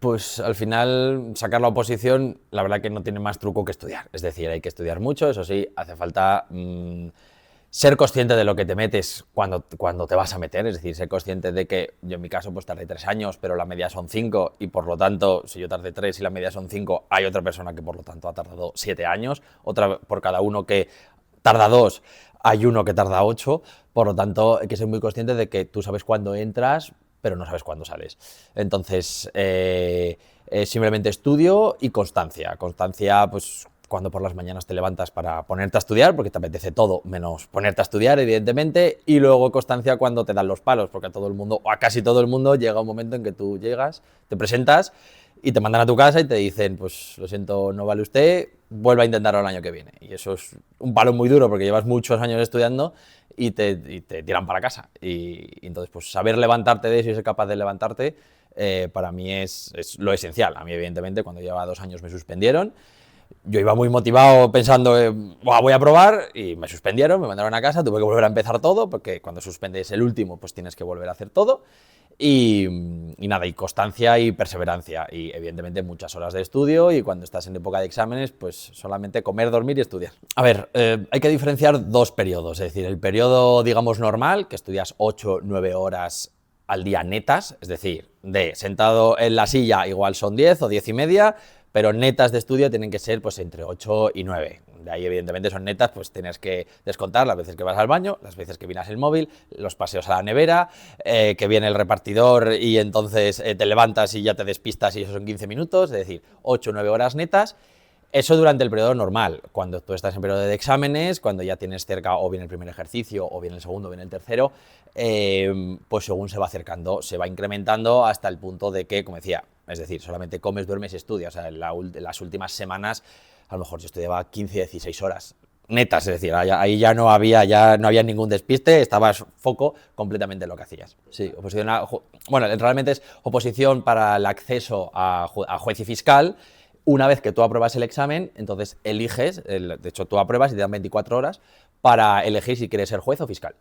Pues al final sacar la oposición, la verdad que no tiene más truco que estudiar. Es decir, hay que estudiar mucho, eso sí, hace falta ser consciente de lo que te metes cuando te vas a meter. Es decir, ser consciente de que yo en mi caso pues tardé 3 años, pero la media son 5 y por lo tanto, si yo tardé 3 y la media son 5, hay otra persona que por lo tanto ha tardado 7 años, otra por cada uno que tarda 2, hay uno que tarda 8, por lo tanto hay que ser muy consciente de que tú sabes cuándo entras, pero no sabes cuándo sales. Entonces, simplemente estudio y constancia. Constancia, pues cuando por las mañanas te levantas para ponerte a estudiar, porque te apetece todo menos ponerte a estudiar, evidentemente, y luego constancia cuando te dan los palos, porque a todo el mundo, o a casi todo el mundo, llega un momento en que tú llegas, te presentas y te mandan a tu casa y te dicen, pues lo siento, no vale usted, vuelva a intentarlo el año que viene. Y eso es un palo muy duro porque llevas muchos años estudiando y te tiran para casa. Y entonces, pues saber levantarte de eso y ser capaz de levantarte, para mí es lo esencial. A mí, evidentemente, cuando llevaba 2 años me suspendieron. Yo iba muy motivado pensando, voy a probar, y me suspendieron, me mandaron a casa, tuve que volver a empezar todo, porque cuando suspendes el último, pues tienes que volver a hacer todo. Y nada, y constancia y perseverancia, y evidentemente muchas horas de estudio, y cuando estás en época de exámenes, pues solamente comer, dormir y estudiar. A ver, hay que diferenciar 2 periodos, es decir, el periodo, digamos, normal, que estudias 8-9 horas al día netas, es decir, de sentado en la silla igual son 10 o 10 y media, pero netas de estudio tienen que ser pues entre 8 y 9. De ahí, evidentemente, son netas, pues tienes que descontar las veces que vas al baño, las veces que miras el móvil, los paseos a la nevera, que viene el repartidor y entonces te levantas y ya te despistas y eso son 15 minutos, es decir, 8 o 9 horas netas. Eso durante el periodo normal. Cuando tú estás en periodo de exámenes, cuando ya tienes cerca o bien el primer ejercicio, o bien el segundo, o bien el tercero, pues según se va acercando, se va incrementando hasta el punto de que, como decía, es decir, solamente comes, duermes y estudias. O sea, en las últimas semanas, a lo mejor yo estudiaba 15, 16 horas netas, es decir, ahí ya no había ningún despiste, estabas foco completamente en lo que hacías. Sí, oposición bueno, realmente es oposición para el acceso a juez y fiscal. Una vez que tú apruebas el examen, entonces eliges, de hecho tú apruebas y te dan 24 horas para elegir si quieres ser juez o fiscal.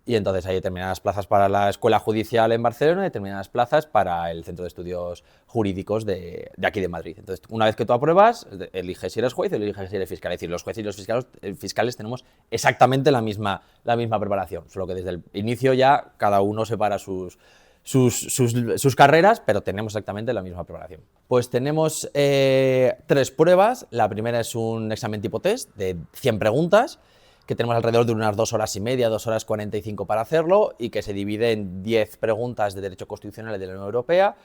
Y entonces hay determinadas plazas para la Escuela Judicial en Barcelona y determinadas plazas para el Centro de Estudios Jurídicos de aquí de Madrid. Entonces, una vez que tú apruebas, eliges si eres juez y eliges si eres fiscal. Es decir, los jueces y los fiscales tenemos exactamente la misma preparación, solo que desde el inicio ya cada uno separa sus carreras, pero tenemos exactamente la misma preparación. Pues tenemos 3 pruebas. La primera es un examen tipo test de 100 preguntas, que tenemos alrededor de unas 2 horas y media, 2 horas 45 para hacerlo, y que se divide en 10 preguntas de Derecho Constitucional y de la Unión Europea,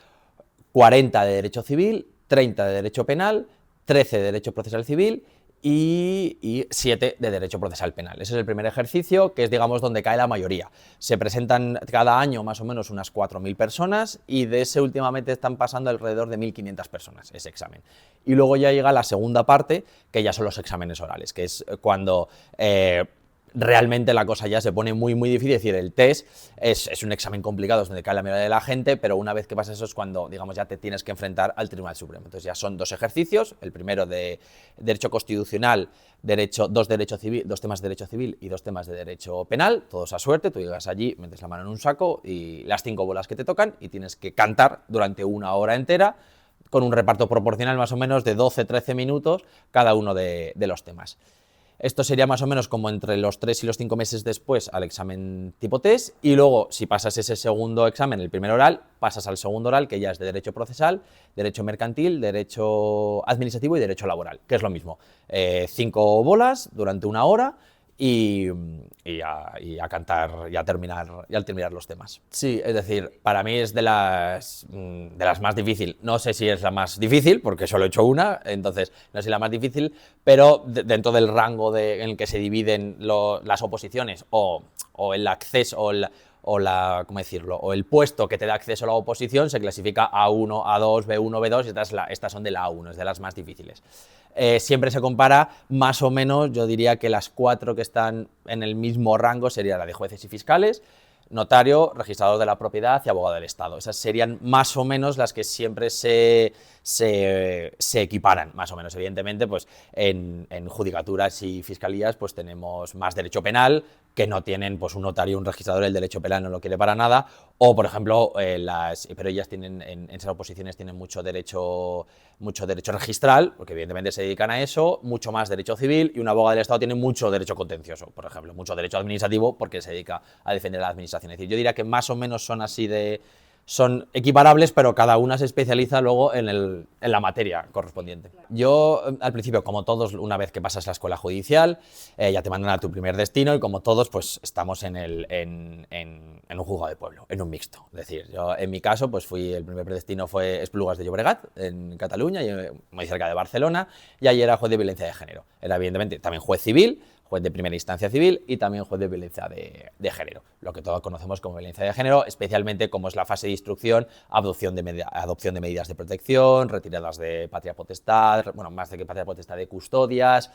40 de Derecho Civil, 30 de Derecho Penal, 13 de Derecho Procesal Civil y 7 de Derecho Procesal Penal. Ese es el primer ejercicio, que es, digamos, donde cae la mayoría. Se presentan cada año más o menos unas 4.000 personas y de ese últimamente están pasando alrededor de 1.500 personas ese examen. Y luego ya llega la segunda parte, que ya son los exámenes orales, que es cuando realmente la cosa ya se pone muy, muy difícil. Es decir, el test es un examen complicado, es donde cae la mayoría de la gente, pero una vez que pasa eso es cuando, digamos, ya te tienes que enfrentar al Tribunal Supremo. Entonces ya son 2 ejercicios, el primero de Derecho Constitucional, 2 temas de Derecho Civil y 2 temas de Derecho Penal, todos a suerte. Tú llegas allí, metes la mano en un saco y las 5 bolas que te tocan y tienes que cantar durante 1 hora entera, con un reparto proporcional más o menos de 12-13 minutos cada uno de los temas. Esto sería más o menos como entre los 3 y los 5 meses después al examen tipo test, y luego, si pasas ese segundo examen, el primer oral, pasas al segundo oral, que ya es de Derecho Procesal, Derecho Mercantil, Derecho Administrativo y Derecho Laboral, que es lo mismo. 5 bolas durante 1 hora y a cantar y al terminar los temas. Sí, es decir, para mí es de las más difíciles. No sé si es la más difícil, porque solo he hecho una, entonces no sé si es la más difícil, pero dentro del rango en el que se dividen las oposiciones o el acceso ¿cómo decirlo? O el puesto que te da acceso a la oposición se clasifica A1, A2, B1, B2, y estas son de la A1, es de las más difíciles. Siempre se compara más o menos, yo diría que las 4 que están en el mismo rango sería la de jueces y fiscales, notario, registrador de la propiedad y abogado del Estado. Esas serían más o menos las que siempre se equiparan, más o menos. Evidentemente, pues en judicaturas y fiscalías pues tenemos más derecho penal, que no tienen pues un notario, un registrador, el derecho penal no lo quiere para nada, o por ejemplo, pero ellas tienen, en esas oposiciones tienen mucho derecho registral, porque evidentemente se dedican a eso, mucho más derecho civil, y una abogada del Estado tiene mucho derecho contencioso, por ejemplo, mucho derecho administrativo, porque se dedica a defender a la administración. Es decir, yo diría que más o menos son equiparables, pero cada una se especializa luego en la materia correspondiente. Yo, al principio, como todos, una vez que pasas la escuela judicial, ya te mandan a tu primer destino y como todos, pues estamos en un juzgado de pueblo, en un mixto. Es decir, yo en mi caso, pues el primer predestino fue Esplugas de Llobregat, en Cataluña, muy cerca de Barcelona, y allí era juez de violencia de género. Era evidentemente también juez civil, juez de primera instancia civil y también juez de violencia de género, lo que todos conocemos como violencia de género, especialmente como es la fase de instrucción, adopción de medidas de protección, retiradas de patria potestad, bueno, más de que patria potestad, de custodias,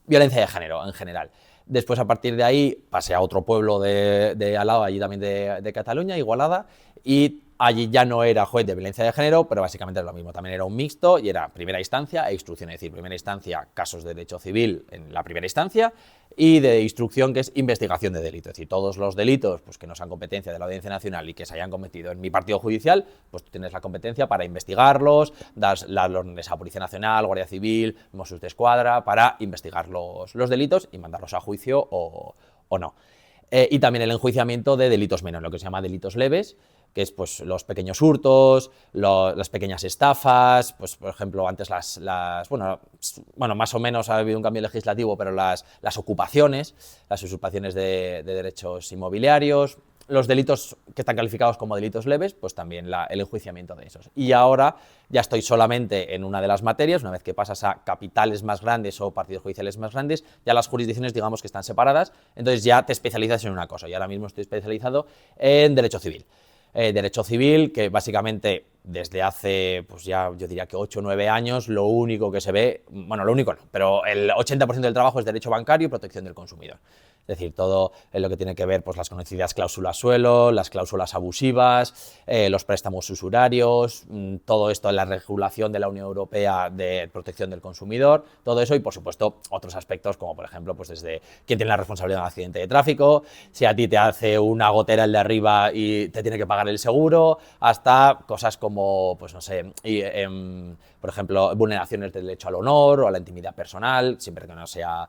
violencia de género en general. Después, a partir de ahí, pasé a otro pueblo de al lado, allí también de Cataluña, Igualada, y allí ya no era juez de violencia de género, pero básicamente era lo mismo, también era un mixto y era primera instancia e instrucción, es decir, primera instancia, casos de derecho civil en la primera instancia, y de instrucción, que es investigación de delitos, es decir, todos los delitos pues, que no sean competencia de la Audiencia Nacional y que se hayan cometido en mi partido judicial, pues tú tienes la competencia para investigarlos, das las órdenes a Policía Nacional, Guardia Civil, Mossos d'Esquadra, para investigar los delitos y mandarlos a juicio o no. Y también el enjuiciamiento de delitos menores, lo que se llama delitos leves, que es pues, los pequeños hurtos, las pequeñas estafas, pues, por ejemplo, antes bueno, más o menos ha habido un cambio legislativo, pero las ocupaciones, las usurpaciones de derechos inmobiliarios, los delitos que están calificados como delitos leves, pues también el enjuiciamiento de esos. Y ahora ya estoy solamente en una de las materias, una vez que pasas a capitales más grandes o partidos judiciales más grandes, ya las jurisdicciones digamos que están separadas, entonces ya te especializas en una cosa. Y ahora mismo estoy especializado en derecho civil. Derecho civil, que básicamente desde hace, pues ya yo diría que 8 o 9 años, lo único que se ve, bueno, lo único no, pero el 80% del trabajo es derecho bancario y protección del consumidor. Es decir, todo lo que tiene que ver, pues las conocidas cláusulas suelo, las cláusulas abusivas, los préstamos usurarios, todo esto en la regulación de la Unión Europea de protección del consumidor, todo eso y, por supuesto, otros aspectos como, por ejemplo, pues desde quién tiene la responsabilidad de un accidente de tráfico, si a ti te hace una gotera el de arriba y te tiene que pagar el seguro, hasta cosas como, pues no sé, por ejemplo, vulneraciones del derecho al honor o a la intimidad personal, siempre que no sea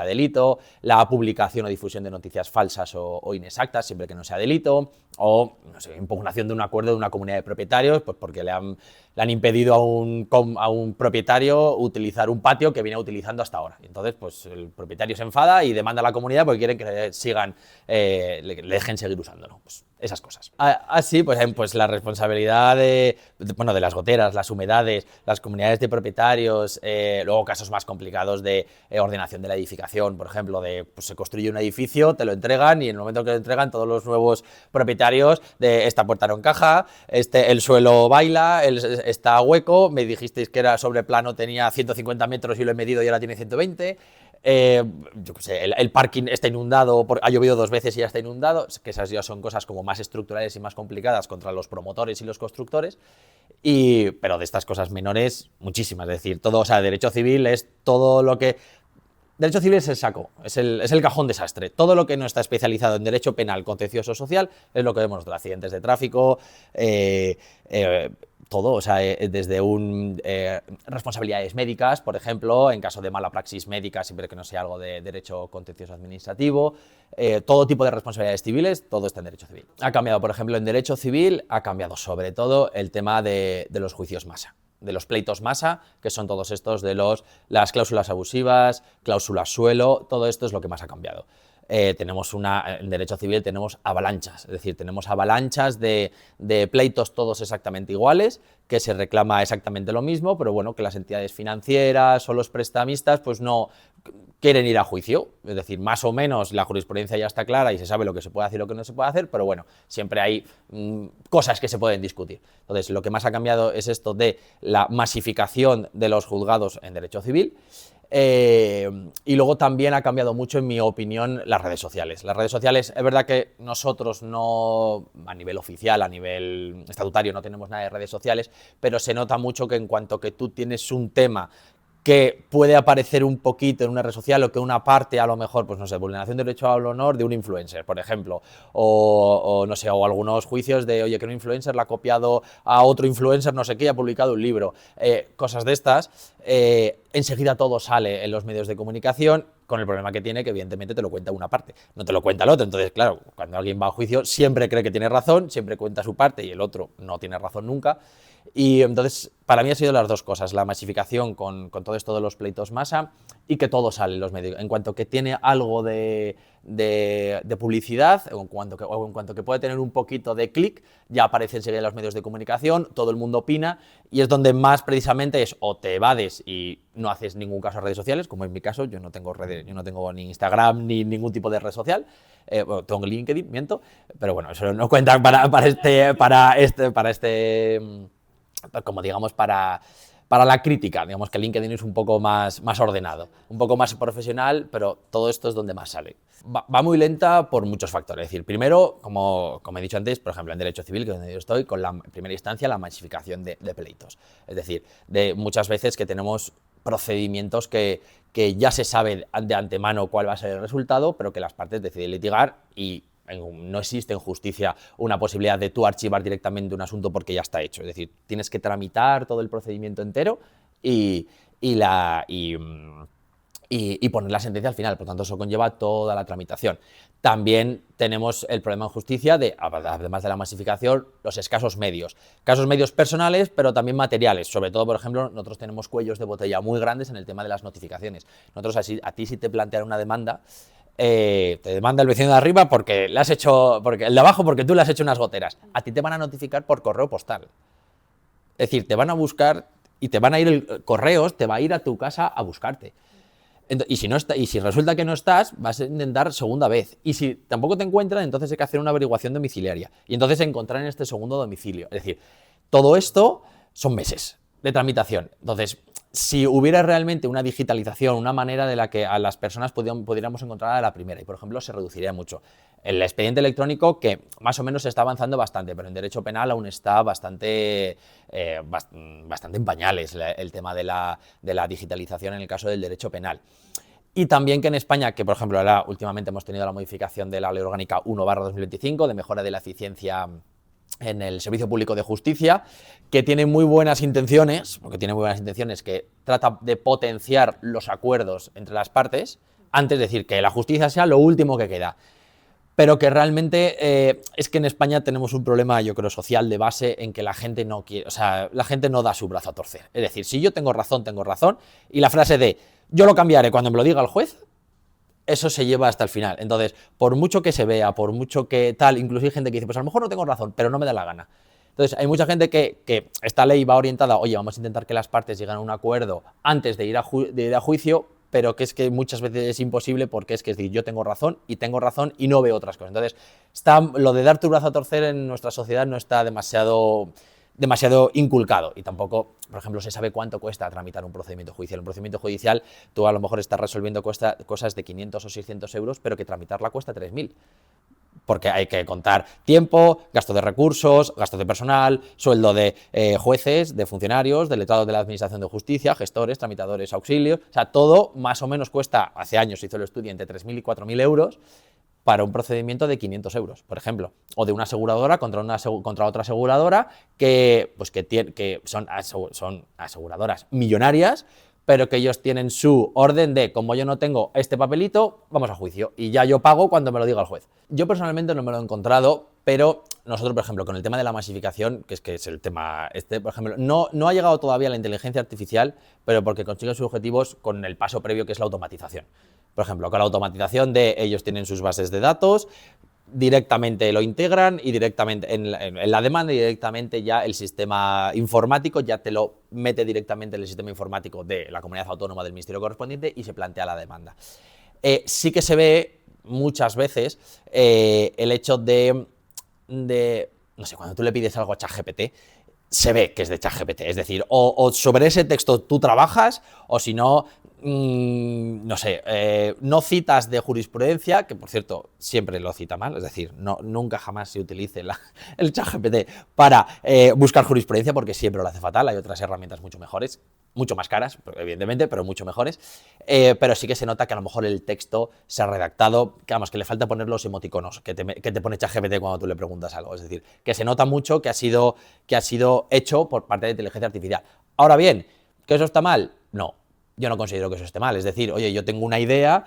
delito, la publicación o difusión de noticias falsas o inexactas, siempre que no sea delito, o no sé, impugnación de un acuerdo de una comunidad de propietarios, pues porque le han impedido a un propietario utilizar un patio que viene utilizando hasta ahora. Y entonces, pues el propietario se enfada y demanda a la comunidad porque quieren que le dejen seguir usándolo. Pues esas cosas. Así, pues la responsabilidad de las goteras, las humedades, las comunidades de propietarios, luego casos más complicados de ordenación de la edificación, por ejemplo, pues se construye un edificio, te lo entregan y en el momento que lo entregan todos los nuevos propietarios de esta puerta no encaja, el suelo baila, está hueco, me dijisteis que era sobre plano, tenía 150 metros y lo he medido y ahora tiene 120. Yo qué sé, el parking está inundado, ha llovido 2 veces y ya está inundado, que esas ya son cosas como más estructurales y más complicadas contra los promotores y los constructores, pero de estas cosas menores, muchísimas, es decir, todo, o sea, derecho civil es todo lo que... Derecho civil es el saco, es el cajón desastre. Todo lo que no está especializado en derecho penal, contencioso, social, es lo que vemos nosotros, accidentes de tráfico, todo, o sea, desde responsabilidades médicas, por ejemplo, en caso de mala praxis médica, siempre que no sea algo de derecho contencioso administrativo, todo tipo de responsabilidades civiles, todo está en derecho civil. Ha cambiado, por ejemplo, en derecho civil, ha cambiado sobre todo el tema de los juicios masa, de los pleitos masa, que son todos estos de las cláusulas abusivas, cláusulas suelo, todo esto es lo que más ha cambiado. En derecho civil tenemos avalanchas, es decir, tenemos avalanchas de pleitos todos exactamente iguales, que se reclama exactamente lo mismo, pero bueno, que las entidades financieras o los prestamistas pues no quieren ir a juicio, es decir, más o menos la jurisprudencia ya está clara y se sabe lo que se puede hacer y lo que no se puede hacer, pero bueno, siempre hay cosas que se pueden discutir. Entonces, lo que más ha cambiado es esto de la masificación de los juzgados en derecho civil. Y luego también ha cambiado mucho, en mi opinión, las redes sociales. Las redes sociales, es verdad que nosotros no, a nivel oficial, a nivel estatutario, no tenemos nada de redes sociales, pero se nota mucho que en cuanto que tú tienes un tema que puede aparecer un poquito en una red social o que una parte a lo mejor, pues no sé, vulneración de derecho al honor de un influencer, por ejemplo, o no sé, o algunos juicios de, oye, que un influencer le ha copiado a otro influencer no sé qué y ha publicado un libro, cosas de estas, enseguida todo sale en los medios de comunicación, con el problema que tiene que evidentemente te lo cuenta una parte, no te lo cuenta el otro. Entonces, claro, cuando alguien va a juicio siempre cree que tiene razón, siempre cuenta su parte y el otro no tiene razón nunca. Y entonces, para mí ha sido las dos cosas, la masificación con todo esto de los pleitos masa y que todo sale en los medios. En cuanto que tiene algo de publicidad, o en cuanto que puede tener un poquito de clic, ya aparece enseguida en los medios de comunicación, todo el mundo opina, y es donde más precisamente es o te evades y no haces ningún caso a redes sociales, como en mi caso, yo no tengo redes, yo no tengo ni Instagram ni ningún tipo de red social, bueno, tengo LinkedIn, miento, pero bueno, eso no cuenta como digamos, para la crítica. Digamos que LinkedIn es un poco más ordenado, un poco más profesional, pero todo esto es donde más sale. Va muy lenta por muchos factores. Es decir, primero, como he dicho antes, por ejemplo, en derecho civil, que es donde yo estoy, con la en primera instancia la masificación de pleitos. Es decir, de muchas veces que tenemos procedimientos que ya se sabe de antemano cuál va a ser el resultado, pero que las partes deciden litigar y no existe en justicia una posibilidad de tú archivar directamente un asunto porque ya está hecho. Es decir, tienes que tramitar todo el procedimiento entero y poner la sentencia al final. Por tanto, eso conlleva toda la tramitación. También tenemos el problema en justicia de, además de la masificación, los escasos medios. Casos medios personales, pero también materiales. Sobre todo, por ejemplo, nosotros tenemos cuellos de botella muy grandes en el tema de las notificaciones. Nosotros, a ti si te plantean una demanda, te demanda el vecino de arriba porque el de abajo porque tú le has hecho unas goteras. A ti te van a notificar por correo postal. Es decir, te van a buscar y te van a ir correos, te va a ir a tu casa a buscarte. Y si resulta que no estás, vas a intentar segunda vez. Y si tampoco te encuentran, entonces hay que hacer una averiguación domiciliaria. Y entonces encontrar en este segundo domicilio. Es decir, todo esto son meses de tramitación. Entonces, si hubiera realmente una digitalización, una manera de la que a las personas pudiéramos encontrar a la primera, y por ejemplo se reduciría mucho. El expediente electrónico, que más o menos está avanzando bastante, pero en derecho penal aún está bastante en pañales el tema de la digitalización en el caso del derecho penal. Y también que en España, que por ejemplo ahora últimamente hemos tenido la modificación de la Ley Orgánica 1/2025 de mejora de la eficiencia en el Servicio Público de Justicia, que tiene muy buenas intenciones, que trata de potenciar los acuerdos entre las partes, antes de decir que la justicia sea lo último que queda. Pero que realmente es que en España tenemos un problema, yo creo, social de base en que la gente no quiere, o sea, la gente no da su brazo a torcer. Es decir, si yo tengo razón, y la frase de yo lo cambiaré cuando me lo diga el juez, eso se lleva hasta el final. Entonces, por mucho que se vea, por mucho que tal, incluso hay gente que dice, pues a lo mejor no tengo razón, pero no me da la gana. Entonces, hay mucha gente que esta ley va orientada, oye, vamos a intentar que las partes lleguen a un acuerdo antes de ir a juicio, pero que es que muchas veces es imposible porque es decir, yo tengo razón y no veo otras cosas. Entonces, lo de dar tu brazo a torcer en nuestra sociedad no está demasiado inculcado y tampoco, por ejemplo, se sabe cuánto cuesta tramitar un procedimiento judicial. Un procedimiento judicial, tú a lo mejor estás resolviendo cosas de 500 o 600 euros, pero que tramitarla cuesta 3.000. Porque hay que contar tiempo, gasto de recursos, gasto de personal, sueldo de jueces, de funcionarios, de letrados de la Administración de Justicia, gestores, tramitadores, auxilios. O sea, todo más o menos cuesta, hace años se hizo el estudio, entre 3.000 y 4.000 euros para un procedimiento de 500 euros, por ejemplo. O de una aseguradora contra otra aseguradora que son aseguradoras millonarias, pero que ellos tienen su orden de, como yo no tengo este papelito, vamos a juicio, y ya yo pago cuando me lo diga el juez. Yo personalmente no me lo he encontrado, pero nosotros, por ejemplo, con el tema de la masificación, que es el tema por ejemplo, no ha llegado todavía la inteligencia artificial, pero porque consigue sus objetivos con el paso previo, que es la automatización. Por ejemplo, con la automatización de ellos tienen sus bases de datos, directamente lo integran y directamente en la demanda y directamente ya el sistema informático ya te lo mete directamente en el sistema informático de la comunidad autónoma del ministerio correspondiente y se plantea la demanda. Sí que se ve muchas veces el hecho de, no sé, cuando tú le pides algo a ChatGPT, se ve que es de ChatGPT, es decir, o sobre ese texto tú trabajas, o si no, no sé, no citas de jurisprudencia, que por cierto siempre lo cita mal, es decir, nunca jamás se utilice el ChatGPT para buscar jurisprudencia porque siempre lo hace fatal, hay otras herramientas mucho mejores, mucho más caras, evidentemente, pero mucho mejores, pero sí que se nota que a lo mejor el texto se ha redactado, que vamos, que le falta poner los emoticonos que te pone ChatGPT cuando tú le preguntas algo, es decir, que se nota mucho que ha sido hecho por parte de inteligencia artificial. Ahora bien, ¿que eso está mal? No. Yo no considero que eso esté mal. Es decir, oye, yo tengo una idea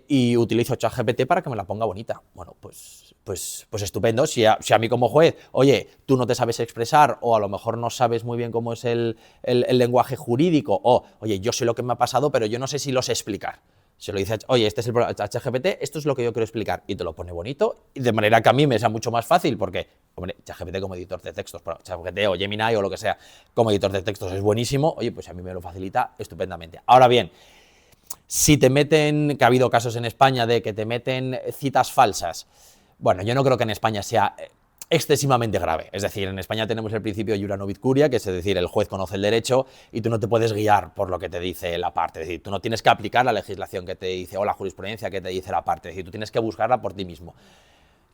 y utilizo ChatGPT para que me la ponga bonita. Bueno, pues estupendo. Si a mí como juez, oye, tú no te sabes expresar o a lo mejor no sabes muy bien cómo es el lenguaje jurídico o, oye, yo sé lo que me ha pasado, pero yo no sé si lo sé explicar. Se lo dice, oye, este es el ChatGPT, esto es lo que yo quiero explicar, y te lo pone bonito, y de manera que a mí me sea mucho más fácil, porque, hombre, ChatGPT como editor de textos, ChatGPT o Gemini o lo que sea, como editor de textos es buenísimo, oye, pues a mí me lo facilita estupendamente. Ahora bien, si te meten, que ha habido casos en España de que te meten citas falsas, bueno, yo no creo que en España sea excesivamente grave. Es decir, en España tenemos el principio iura novit curia, que es decir, el juez conoce el derecho y tú no te puedes guiar por lo que te dice la parte. Es decir, tú no tienes que aplicar la legislación que te dice o la jurisprudencia que te dice la parte. Es decir, tú tienes que buscarla por ti mismo.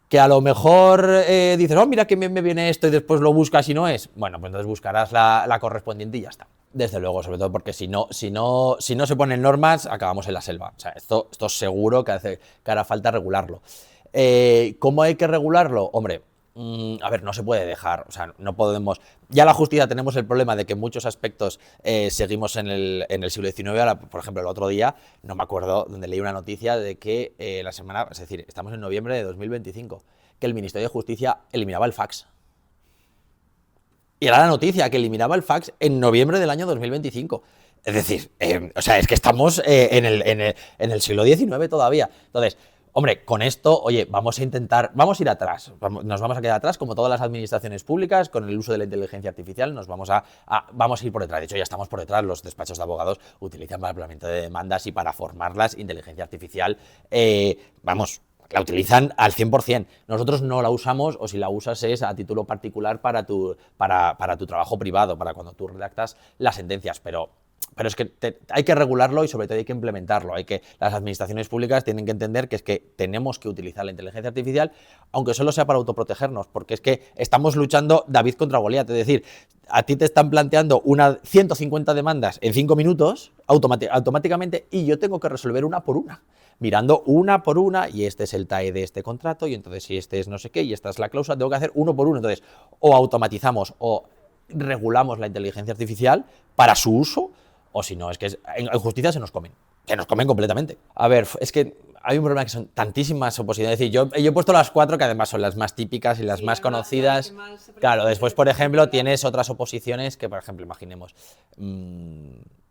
Que a lo mejor dices, oh, mira que me viene esto y después lo buscas y no es. Bueno, pues entonces buscarás la correspondiente y ya está. Desde luego, sobre todo porque si no se ponen normas, acabamos en la selva. O sea, esto seguro que hará falta regularlo. ¿Cómo hay que regularlo? Hombre, a ver, no se puede dejar, o sea, no podemos... Ya la justicia tenemos el problema de que en muchos aspectos seguimos en el siglo XIX. Ahora, por ejemplo, el otro día, no me acuerdo, donde leí una noticia de que es decir, estamos en noviembre de 2025, que el Ministerio de Justicia eliminaba el fax. Y era la noticia, que eliminaba el fax en noviembre del año 2025. Es decir, o sea, es que estamos en el siglo XIX todavía. Entonces, hombre, con esto, oye, vamos a ir atrás, nos vamos a quedar atrás, como todas las administraciones públicas, con el uso de la inteligencia artificial, vamos a ir por detrás. De hecho, ya estamos por detrás, los despachos de abogados utilizan para el planteamiento de demandas y para formarlas inteligencia artificial, la utilizan al 100%. Nosotros no la usamos, o si la usas es a título particular para tu trabajo privado, para cuando tú redactas las sentencias, pero es que hay que regularlo y sobre todo hay que implementarlo. Las administraciones públicas tienen que entender que es que tenemos que utilizar la inteligencia artificial, aunque solo sea para autoprotegernos, porque es que estamos luchando David contra Goliat. Es decir, a ti te están planteando 150 demandas en 5 minutos automáticamente y yo tengo que resolver una por una, mirando una por una, y este es el TAE de este contrato, y entonces si este es no sé qué, y esta es la cláusula, tengo que hacer uno por uno. Entonces, o automatizamos o regulamos la inteligencia artificial para su uso, o si no, es que en justicia se nos comen completamente. A ver, es que hay un problema que son tantísimas oposiciones. Es decir, yo he puesto las 4 que además son las más típicas y las más conocidas. Claro, después, por ejemplo, tienes otras oposiciones que, por ejemplo, imaginemos,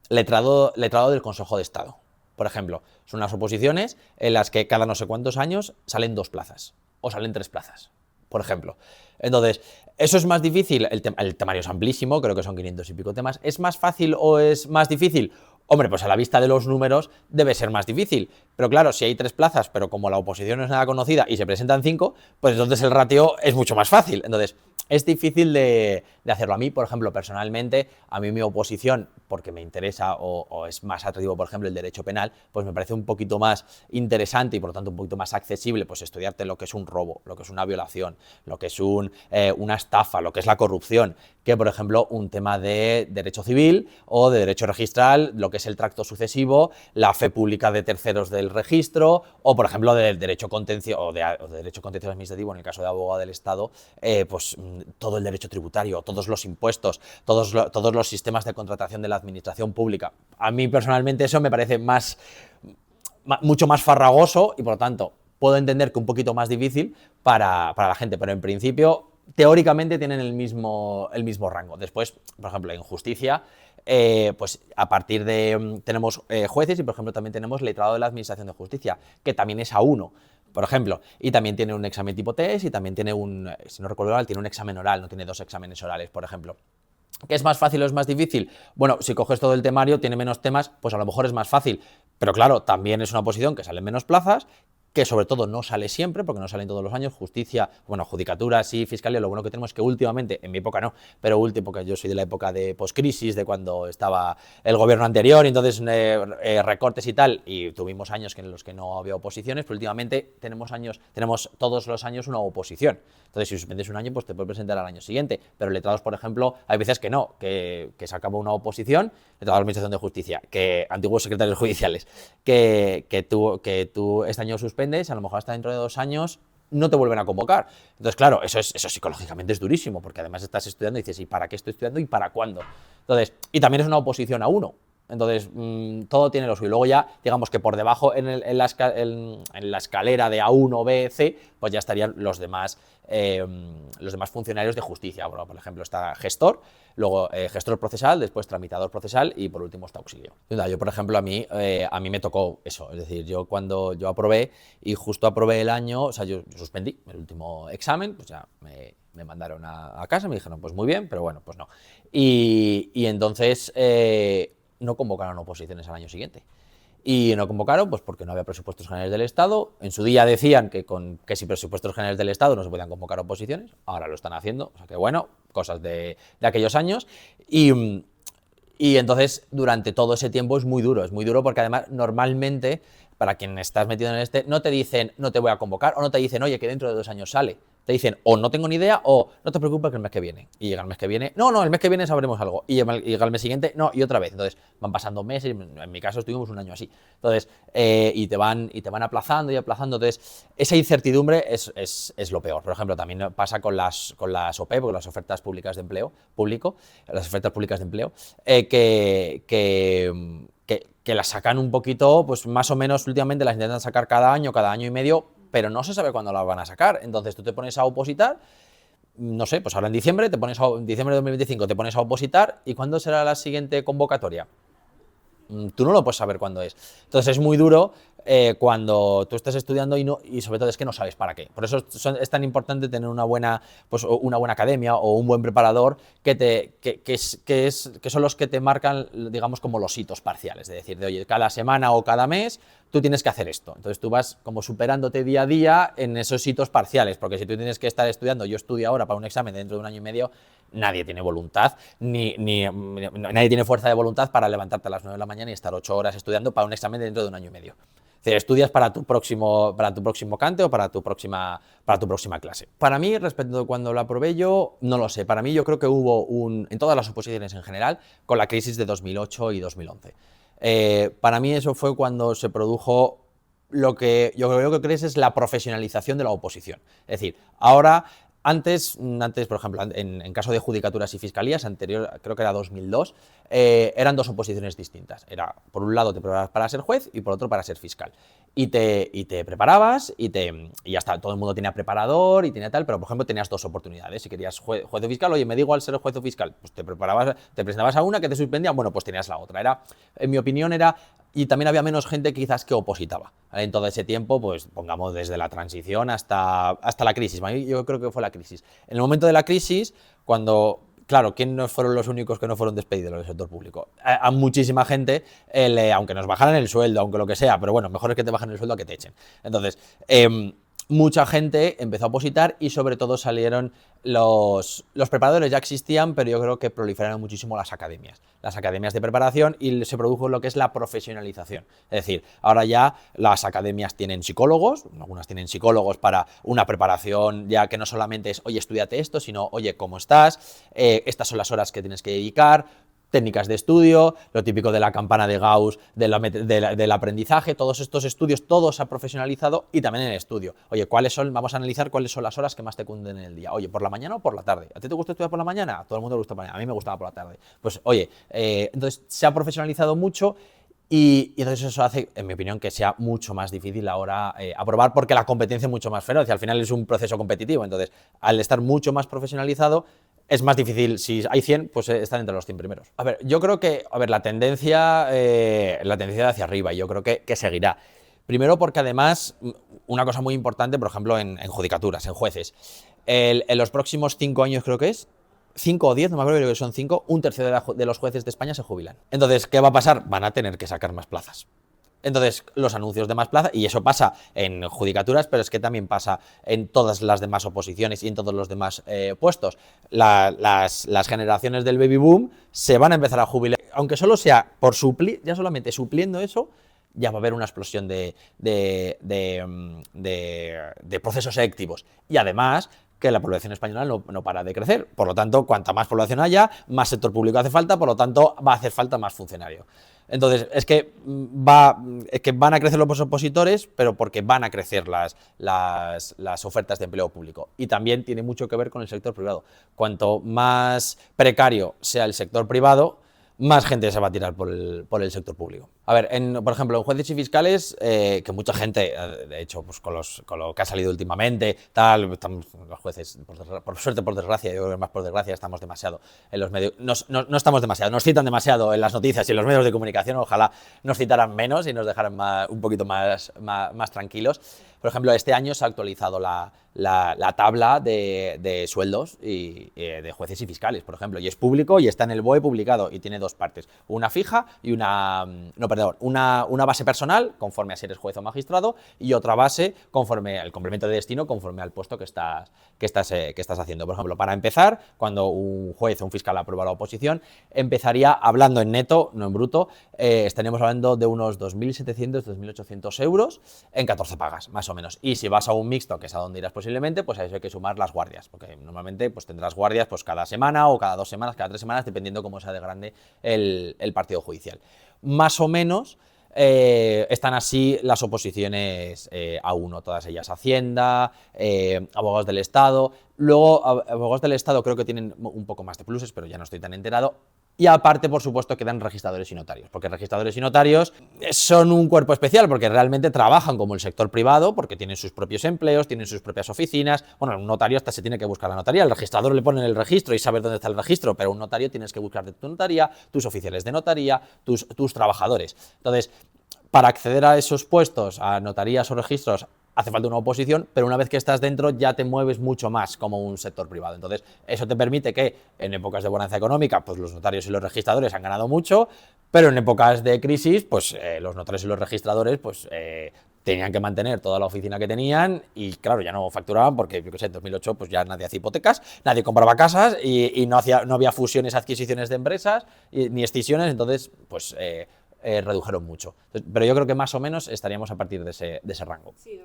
letrado del Consejo de Estado. Por ejemplo, son unas oposiciones en las que cada no sé cuántos años salen 2 plazas o salen 3 plazas, por ejemplo. Entonces, ¿eso es más difícil? El temario es amplísimo, creo que son 500 y pico temas. ¿Es más fácil o es más difícil? Hombre, pues a la vista de los números debe ser más difícil. Pero claro, si hay 3 plazas, pero como la oposición no es nada conocida y se presentan 5, pues entonces el ratio es mucho más fácil. Entonces, es difícil de hacerlo. A mí, por ejemplo, personalmente, a mí mi oposición, porque me interesa o es más atractivo, por ejemplo, el derecho penal, pues me parece un poquito más interesante y, por lo tanto, un poquito más accesible, pues estudiarte lo que es un robo, lo que es una violación, lo que es una estafa, lo que es la corrupción, que, por ejemplo, un tema de derecho civil o de derecho registral, lo que es el tracto sucesivo, la fe pública de terceros del registro, o, por ejemplo, del derecho contencioso o de derecho contencioso administrativo, en el caso de abogado del Estado, pues todo el derecho tributario, todos los impuestos, todos los sistemas de contratación de la administración pública. A mí, personalmente, eso me parece mucho más farragoso y, por lo tanto, puedo entender que un poquito más difícil para la gente, pero en principio, teóricamente tienen el mismo rango. Después, por ejemplo, en justicia, pues a partir de... tenemos jueces y, por ejemplo, también tenemos letrado de la Administración de Justicia, que también es A1, por ejemplo, y también tiene un examen tipo test y también tiene si no recuerdo mal, tiene un examen oral, no tiene 2 exámenes orales, por ejemplo. ¿Qué es más fácil o es más difícil? Bueno, si coges todo el temario, tiene menos temas, pues a lo mejor es más fácil. Pero claro, también es una oposición que salen menos plazas, que sobre todo no sale siempre, porque no salen todos los años, justicia, bueno, judicaturas y fiscalía, lo bueno que tenemos es que últimamente, en mi época no, pero porque yo soy de la época de poscrisis, de cuando estaba el gobierno anterior, y entonces recortes y tal, y tuvimos años en los que no había oposiciones, pero últimamente tenemos todos los años una oposición. Entonces, si suspendes un año, pues te puedes presentar al año siguiente, pero letrados, por ejemplo, hay veces que no, que se acaba una oposición, letrado de la Administración de Justicia, que antiguos secretarios judiciales, que tú este año suspendes, a lo mejor hasta dentro de 2 años no te vuelven a convocar. Entonces, claro, eso psicológicamente es durísimo, porque además estás estudiando y dices, ¿y para qué estoy estudiando y para cuándo? Entonces, y también es una oposición a uno. Entonces, todo tiene lo suyo. Luego ya, digamos que por debajo en la escalera de A1, B, C, pues ya estarían los demás funcionarios de justicia. Bueno, por ejemplo, está gestor, luego gestor procesal, después tramitador procesal y por último está auxilio. Yo, por ejemplo, a mí me tocó eso. Es decir, yo cuando yo aprobé y justo aprobé el año, o sea, yo suspendí el último examen, pues ya me mandaron a casa, me dijeron, pues muy bien, pero bueno, pues no. Y entonces no convocaron oposiciones al año siguiente. Y no convocaron pues porque no había presupuestos generales del Estado. En su día decían que sin presupuestos generales del Estado no se podían convocar oposiciones. Ahora lo están haciendo. O sea que bueno, cosas de aquellos años. Y entonces durante todo ese tiempo es muy duro porque además normalmente para quien estás metido en no te dicen no te voy a convocar o no te dicen oye que dentro de 2 años sale. Te dicen o no tengo ni idea o no te preocupes que el mes que viene. Y llega el mes que viene, no, el mes que viene sabremos algo. Y llega el mes siguiente, no, y otra vez. Entonces van pasando meses, en mi caso estuvimos un año así. Entonces, y te van aplazando y aplazando. Entonces, esa incertidumbre es lo peor. Por ejemplo, también pasa con las OPE, con las ofertas públicas de empleo, las ofertas públicas de empleo, que las sacan un poquito, pues más o menos últimamente las intentan sacar cada año y medio, pero no se sabe cuándo las van a sacar. Entonces tú te pones a opositar, no sé, pues ahora en diciembre, en diciembre de 2025 te pones a opositar, ¿y cuándo será la siguiente convocatoria? Tú no lo puedes saber cuándo es. Entonces es muy duro cuando tú estás estudiando y sobre todo es que no sabes para qué. Por eso es tan importante tener una buena academia o un buen preparador que son los que te marcan, digamos, como los hitos parciales. Es decir, oye, cada semana o cada mes tú tienes que hacer esto. Entonces tú vas como superándote día a día en esos hitos parciales, porque si tú tienes que estar estudiando, yo estudio ahora para un examen dentro de 1 año y medio, nadie tiene voluntad, nadie tiene fuerza de voluntad para levantarte a las 9 de la mañana y estar 8 horas estudiando para un examen dentro de 1 año y medio. Es decir, estudias para tu próximo cante o para tu próxima clase. Para mí, respecto a cuando lo aprobé yo, no lo sé. Para mí yo creo que hubo en todas las oposiciones en general, con la crisis de 2008 y 2011. Para mí eso fue cuando se produjo lo que yo creo que crees es la profesionalización de la oposición. Es decir, ahora... Antes, por ejemplo, en caso de judicaturas y fiscalías, anterior, creo que era 2002, eran 2 oposiciones distintas. Era, por un lado, te preparabas para ser juez y por otro para ser fiscal. Y te preparabas y ya está, todo el mundo tenía preparador y tenía tal, pero por ejemplo tenías 2 oportunidades. Si querías juez o fiscal, oye, me da igual ser juez o fiscal, pues te presentabas a una que te suspendía, bueno, pues tenías la otra. En mi opinión y también había menos gente quizás que opositaba. En todo ese tiempo, pues pongamos desde la transición hasta la crisis. Yo creo que fue la crisis. En el momento de la crisis, cuando, claro, ¿quién no fueron los únicos que no fueron despedidos del sector público? A muchísima gente, aunque nos bajaran el sueldo, aunque lo que sea, pero bueno, mejor es que te bajen el sueldo a que te echen. Entonces, mucha gente empezó a opositar y sobre todo salieron los preparadores, ya existían, pero yo creo que proliferaron muchísimo las academias de preparación y se produjo lo que es la profesionalización. Es decir, ahora ya las academias tienen psicólogos, algunas tienen psicólogos para una preparación ya que no solamente es, oye, estudiate esto, sino, oye, ¿cómo estás? Estas son las horas que tienes que dedicar, técnicas de estudio, lo típico de la campana de Gauss, del aprendizaje, todos estos estudios, todo se ha profesionalizado y también en el estudio. Oye, vamos a analizar cuáles son las horas que más te cunden en el día. Oye, ¿por la mañana o por la tarde? ¿A ti te gusta estudiar por la mañana? A todo el mundo le gusta por la mañana, a mí me gustaba por la tarde. Pues oye, entonces se ha profesionalizado mucho y entonces eso hace, en mi opinión, que sea mucho más difícil ahora aprobar porque la competencia es mucho más feroz y al final es un proceso competitivo. Entonces, al estar mucho más profesionalizado, es más difícil, si hay 100, pues están entre los 100 primeros. A ver, yo creo que, la tendencia hacia arriba, y yo creo que seguirá. Primero porque además, una cosa muy importante, por ejemplo, en judicaturas, en jueces, en los próximos 5 años creo que es, 5 o 10, no me acuerdo, creo que son 5, un tercio de los jueces de España se jubilan. Entonces, ¿qué va a pasar? Van a tener que sacar más plazas. Entonces, los anuncios de más plaza, y eso pasa en judicaturas, pero es que también pasa en todas las demás oposiciones y en todos los demás puestos. Las generaciones del baby boom se van a empezar a jubilar, aunque solo sea por suplir, ya solamente supliendo eso, ya va a haber una explosión de procesos selectivos. Y además, que la población española no para de crecer. Por lo tanto, cuanta más población haya, más sector público hace falta, por lo tanto, va a hacer falta más funcionario. Entonces, es que van a crecer los opositores, pero porque van a crecer las ofertas de empleo público. Y también tiene mucho que ver con el sector privado. Cuanto más precario sea el sector privado, más gente se va a tirar por el sector público. A ver, por ejemplo, en jueces y fiscales, que mucha gente, de hecho, pues con lo que ha salido últimamente, estamos, los jueces, por suerte, por desgracia, yo creo que más por desgracia, estamos demasiado en los medios, no estamos demasiado, nos citan demasiado en las noticias y en los medios de comunicación, ojalá nos citaran menos y nos dejaran un poquito más tranquilos. Por ejemplo, este año se ha actualizado la tabla de sueldos de jueces y fiscales, por ejemplo, y es público y está en el BOE publicado y tiene dos partes, una fija y una base personal, conforme a si eres juez o magistrado, y otra base conforme al complemento de destino, conforme al puesto que estás haciendo. Por ejemplo, para empezar, cuando un juez o un fiscal aprueba la oposición, empezaría hablando en neto, no en bruto, estaríamos hablando de unos 2.700, 2.800 euros en 14 pagas, más o menos. Y si vas a un mixto, que es a donde irás posiblemente, pues a eso hay que sumar las guardias, porque normalmente pues tendrás guardias pues cada semana o cada 2 semanas, cada 3 semanas, dependiendo cómo sea de grande el partido judicial. Más o menos están así las oposiciones A1, todas ellas: Hacienda, abogados del Estado. Luego, abogados del Estado creo que tienen un poco más de pluses, pero ya no estoy tan enterado. Y aparte, por supuesto, quedan registradores y notarios, porque registradores y notarios son un cuerpo especial, porque realmente trabajan como el sector privado, porque tienen sus propios empleos, tienen sus propias oficinas. Bueno, un notario hasta se tiene que buscar la notaría, el registrador le pone el registro y saber dónde está el registro, pero un notario tienes que buscar de tu notaría, tus oficiales de notaría, tus trabajadores. Entonces, para acceder a esos puestos, a notarías o registros, hace falta una oposición, pero una vez que estás dentro ya te mueves mucho más como un sector privado. Entonces, eso te permite que en épocas de bonanza económica, pues los notarios y los registradores han ganado mucho, pero en épocas de crisis, pues los notarios y los registradores, pues tenían que mantener toda la oficina que tenían y, claro, ya no facturaban porque, yo qué sé, en 2008 pues ya nadie hacía hipotecas, nadie compraba casas y no había fusiones, adquisiciones de empresas ni escisiones, entonces, pues redujeron mucho. Entonces, pero yo creo que más o menos estaríamos a partir de ese rango. Sí,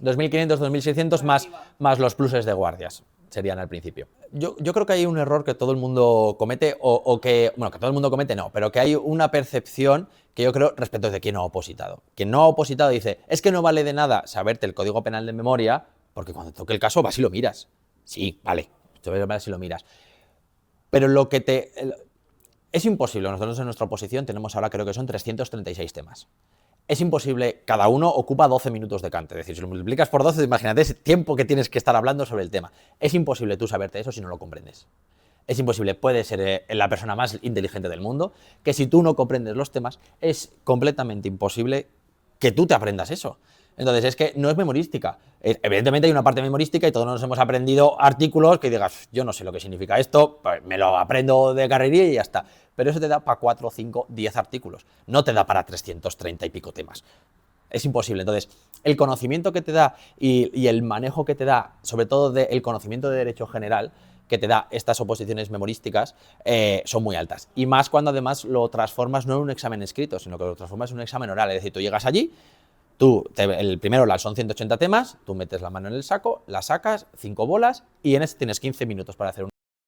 2.500, 2.600 más los pluses de guardias serían al principio. Yo creo que hay un error que todo el mundo comete, que todo el mundo comete no, pero que hay una percepción que yo creo respecto de quien no ha opositado. Quien no ha opositado dice, es que no vale de nada saberte el Código Penal de memoria, porque cuando toque el caso vas y lo miras. Sí, vale, vas y lo miras. Pero es imposible, nosotros en nuestra oposición tenemos ahora, creo que son 336 temas. Es imposible, cada uno ocupa 12 minutos de cante, es decir, si lo multiplicas por 12, imagínate ese tiempo que tienes que estar hablando sobre el tema. Es imposible tú saberte eso si no lo comprendes. Es imposible, puedes ser la persona más inteligente del mundo, que si tú no comprendes los temas, es completamente imposible que tú te aprendas eso. Entonces, es que no es memorística. Evidentemente hay una parte memorística y todos nos hemos aprendido artículos que digas, yo no sé lo que significa esto, pues me lo aprendo de carrería y ya está. Pero eso te da para 4, 5, 10 artículos. No te da para 330 y pico temas. Es imposible. Entonces, el conocimiento que te da y el manejo que te da, sobre todo el conocimiento de derecho general, que te da estas oposiciones memorísticas, son muy altas. Y más cuando además lo transformas no en un examen escrito, sino que lo transformas en un examen oral. Es decir, tú llegas allí, el primero oral son 180 temas, tú metes la mano en el saco, la sacas, 5 bolas, y en este tienes 15 minutos para hacer